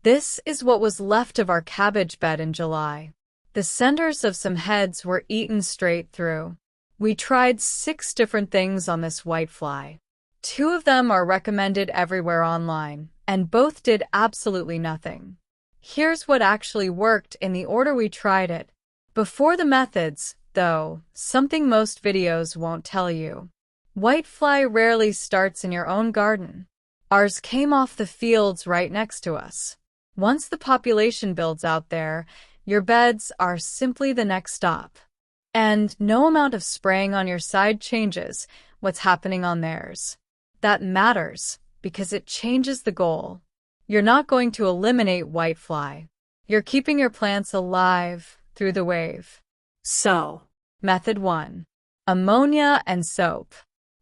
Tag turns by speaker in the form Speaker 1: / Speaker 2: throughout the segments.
Speaker 1: This is what was left of our cabbage bed in July. The centers of some heads were eaten straight through. We tried 6 different things on this whitefly. 2 of them are recommended everywhere online, and both did absolutely nothing. Here's what actually worked in the order we tried it. Before the methods, though, something most videos won't tell you. Whitefly rarely starts in your own garden. Ours came off the fields right next to us. Once the population builds out there, your beds are simply the next stop. And no amount of spraying on your side changes what's happening on theirs. That matters because it changes the goal. You're not going to eliminate whitefly. You're keeping your plants alive through the wave. So, Method 1. Ammonia and soap.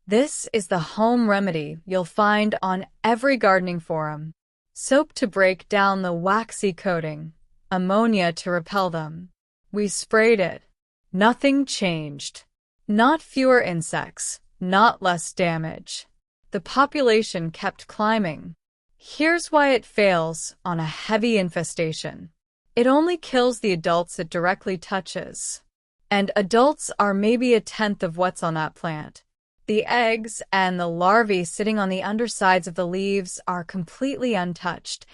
Speaker 1: This is the home remedy you'll find on every gardening forum. Soap to break down the waxy coating, ammonia to repel them. We sprayed it. Nothing changed. Not fewer insects, not less damage. The population kept climbing. Here's why it fails on a heavy infestation. It only kills the adults it directly touches. And adults are maybe 1/10 of what's on that plant. The eggs and the larvae sitting on the undersides of the leaves are completely untouched,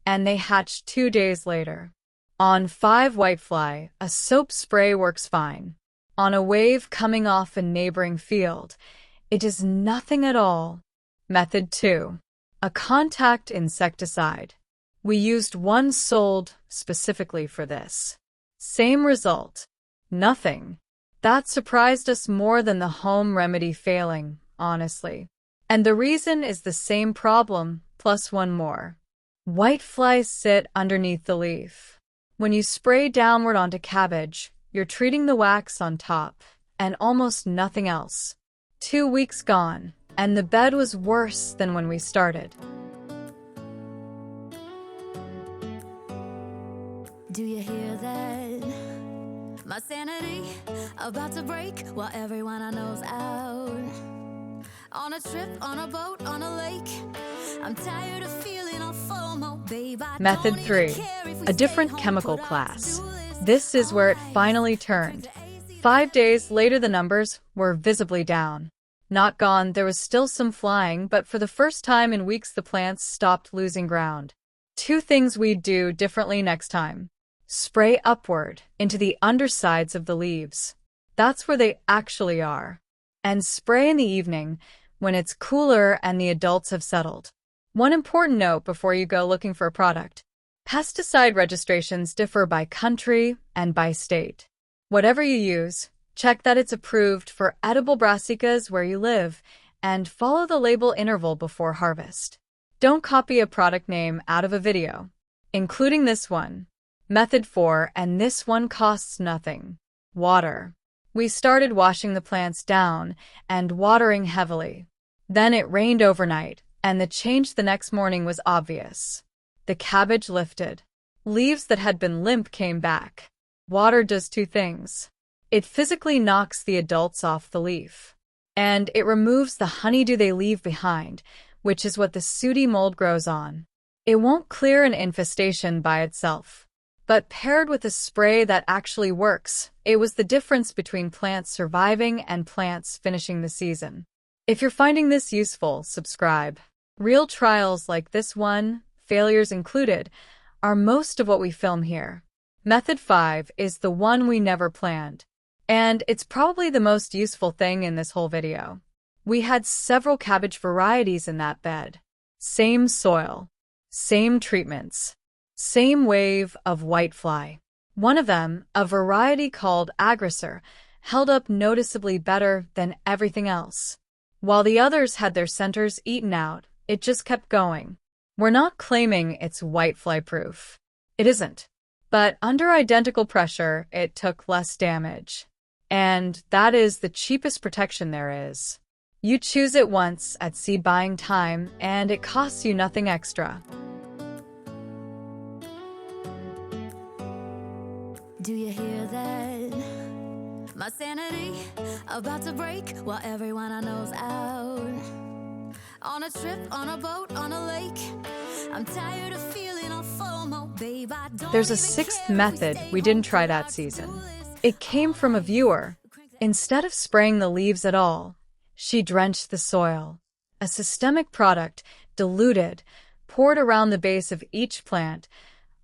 Speaker 1: and they hatch 2 days later. On 5 whitefly, a soap spray works fine. On a wave coming off a neighboring field, it does nothing at all. Method 2. A contact insecticide. We used one sold specifically for this. Same result. Nothing. That surprised us more than the home remedy failing, honestly. And the reason is the same problem, plus one more. Whiteflies sit underneath the leaf. When you spray downward onto cabbage, you're treating the wax on top, and almost nothing else. 2 weeks gone, and the bed was worse than when we started.
Speaker 2: Do you hear that? My sanity about to break while everyone I know's out. On a trip, on a boat, on a lake. I'm tired of feeling all FOMO, babe.
Speaker 1: Method 3. A different chemical class. This is where it finally turned. 5 days later, the numbers were visibly down. Not gone, there was still some flying, but for the first time in weeks the plants stopped losing ground. 2 things we'd do differently next time. Spray upward into the undersides of the leaves. That's where they actually are. And spray in the evening when it's cooler and the adults have settled. One important note before you go looking for a product. Pesticide registrations differ by country and by state. Whatever you use, check that it's approved for edible brassicas where you live and follow the label interval before harvest. Don't copy a product name out of a video, including this one. Method 4, and this one costs nothing. Water. We started washing the plants down and watering heavily. Then it rained overnight, and the change the next morning was obvious. The cabbage lifted. Leaves that had been limp came back. Water does 2 things. It physically knocks the adults off the leaf. And it removes the honeydew they leave behind, which is what the sooty mold grows on. It won't clear an infestation by itself. But paired with a spray that actually works, it was the difference between plants surviving and plants finishing the season. If you're finding this useful, subscribe. Real trials like this one, failures included, are most of what we film here. Method 5 is the one we never planned. And it's probably the most useful thing in this whole video. We had several cabbage varieties in that bed. Same soil. Same treatments. Same wave of whitefly. One of them, a variety called aggressor, held up noticeably better than everything else. While the others had their centers eaten out, it just kept going. We're not claiming it's whitefly-proof. It isn't. But under identical pressure, it took less damage. And that is the cheapest protection there is. You choose it once at seed buying time, and it costs you nothing extra.
Speaker 2: Do you hear that? My sanity about to break while everyone I know's out. On a trip, on a boat, on a lake. I'm tired of feeling all FOMO.
Speaker 1: There's a sixth method we didn't try that season. It came from a viewer. Instead of spraying the leaves at all, she drenched the soil. A systemic product, diluted, poured around the base of each plant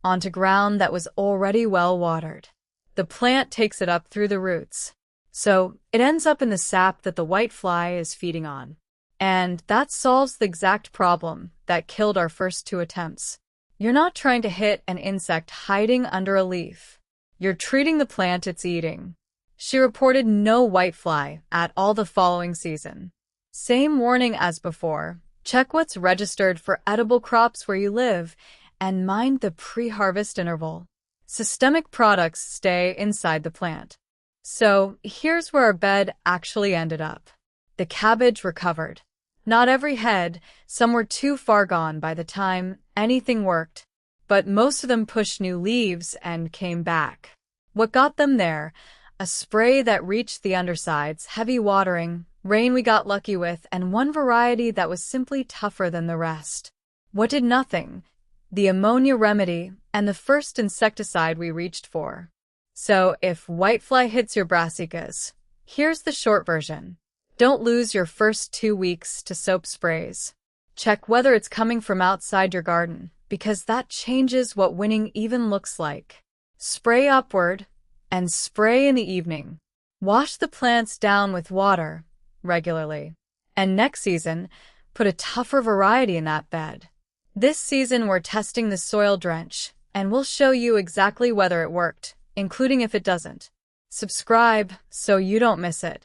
Speaker 1: onto ground that was already well watered. The plant takes it up through the roots, so it ends up in the sap that the whitefly is feeding on. And that solves the exact problem that killed our first 2 attempts. You're not trying to hit an insect hiding under a leaf. You're treating the plant it's eating. She reported no whitefly at all the following season. Same warning as before. Check what's registered for edible crops where you live and mind the pre-harvest interval. Systemic products stay inside the plant. So here's where our bed actually ended up. The cabbage recovered. Not every head, some were too far gone by the time anything worked, but most of them pushed new leaves and came back. What got them there? A spray that reached the undersides, heavy watering, rain we got lucky with, and one variety that was simply tougher than the rest. What did nothing? The ammonia remedy and the first insecticide we reached for. So if whitefly hits your brassicas, here's the short version. Don't lose your first 2 weeks to soap sprays. Check whether it's coming from outside your garden, because that changes what winning even looks like. Spray upward and spray in the evening. Wash the plants down with water regularly. And next season, put a tougher variety in that bed. This season we're testing the soil drench, and we'll show you exactly whether it worked, including if it doesn't. Subscribe so you don't miss it.